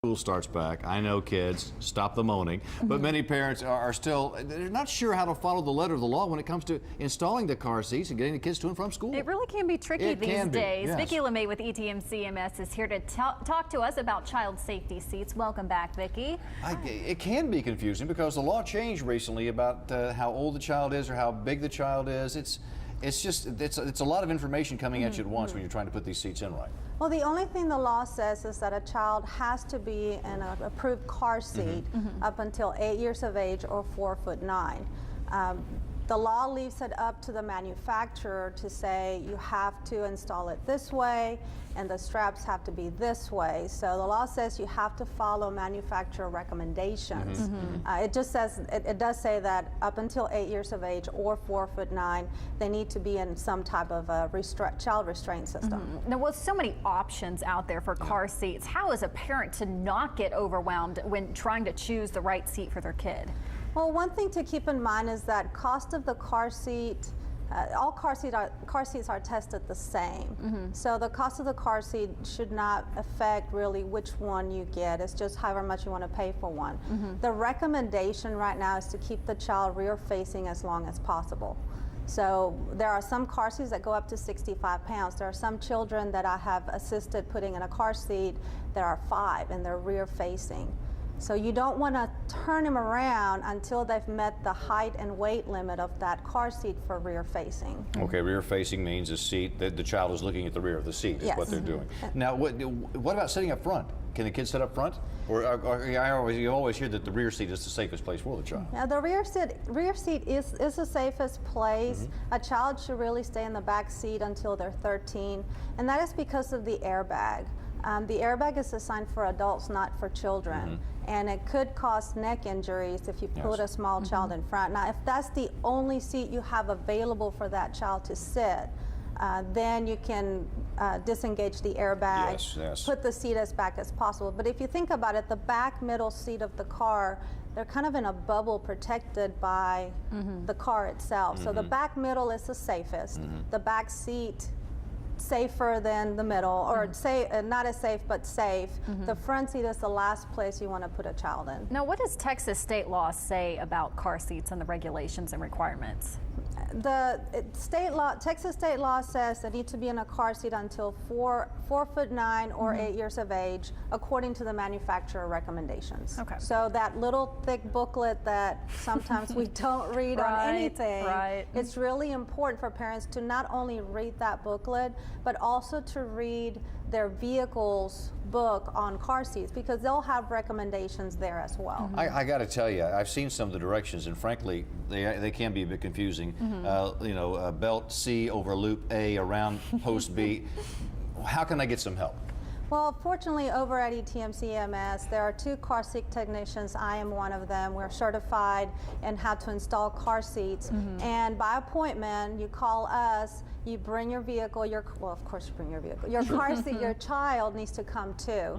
School starts back. I know, kids, stop the moaning. But many parents are still, they're not sure how to follow the letter of the law when it comes to installing the car seats and getting the kids to and from school. It really can be tricky these days. Yes. Vicky LaMay with ETMC is here to talk to us about child safety seats. Welcome back, Vicky. It can be confusing because the law changed recently about how old the child is or how big the child is. It's a lot of information coming at you at once when you're trying to put these seats in right. Well, the only thing the law says is that a child has to be in an approved car seat up until 8 years of age or 4'9". The law leaves it up to the manufacturer to say you have to install it this way and the straps have to be this way. So the law says you have to follow manufacturer recommendations. It just says, it does say that up until 8 years of age or 4'9", they need to be in some type of a child restraint system. Now, with so many options out there for car seats, how is a parent to not get overwhelmed when trying to choose the right seat for their kid? Well, one thing to keep in mind is that cost of the car seat, all car seats are tested the same. So the cost of the car seat should not affect really which one you get. It's just however much you want to pay for one. The recommendation right now is to keep the child rear facing as long as possible. So there are some car seats that go up to 65 pounds. There are some children that I have assisted putting in a car seat that are 5 and they're rear facing. So you don't want to turn them around until they've met the height and weight limit of that car seat for rear facing. Okay, rear facing means a seat that the child is looking at the rear of the seat is what they're doing. Now, what about sitting up front? Can the kids sit up front? Or you always hear that the rear seat is the safest place for the child. Now, the rear seat is the safest place. A child should really stay in the back seat until they're 13, and that is because of the airbag. The airbag is designed for adults, not for children, and it could cause neck injuries if you put a small child in front. Now, if that's the only seat you have available for that child to sit, then you can disengage the airbag, put the seat as back as possible. But if you think about it, the back middle seat of the car, they're kind of in a bubble protected by the car itself. So the back middle is the safest. The back seat, safer than the middle, or not as safe, but safe. The front seat is the last place you want to put a child in. Now, what does Texas state law say about car seats and the regulations and requirements? The Texas state law says they need to be in a car seat until 4'9" or 8 years of age, according to the manufacturer recommendations. Okay. So that little thick booklet that sometimes we don't read on anything, it's really important for parents to not only read that booklet, but also to read their vehicle's book on car seats, because they'll have recommendations there as well. I got to tell you, I've seen some of the directions, and frankly, they can be a bit confusing. You know, belt C over loop A around post B. How can I get some help? Well, fortunately, over at ETMC there are 2 car seat technicians. I am one of them. We're certified in how to install car seats. And by appointment, you call us, you bring your vehicle, well, of course you bring your vehicle. Your car seat, your child needs to come too.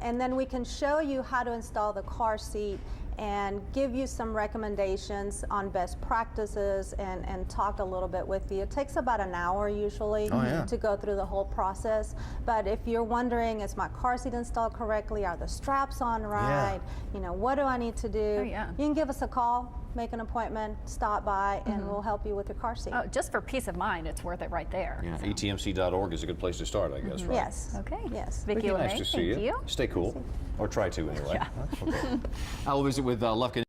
And then we can show you how to install the car seat and give you some recommendations on best practices and talk a little bit with you. It takes about an hour usually to go through the whole process. But if you're wondering, is my car seat installed correctly? Are the straps on right? You know, what do I need to do? You can give us a call, make an appointment, stop by, and we'll help you with your car seat. Oh, just for peace of mind, it's worth it right there. Yeah, ETMC.org is a good place to start, I guess, right? Yes. Okay. Yes. Vicky LaMay, nice to see you. Stay cool. Or try to, anyway. Yeah. Okay. I'll visit with Lufkin.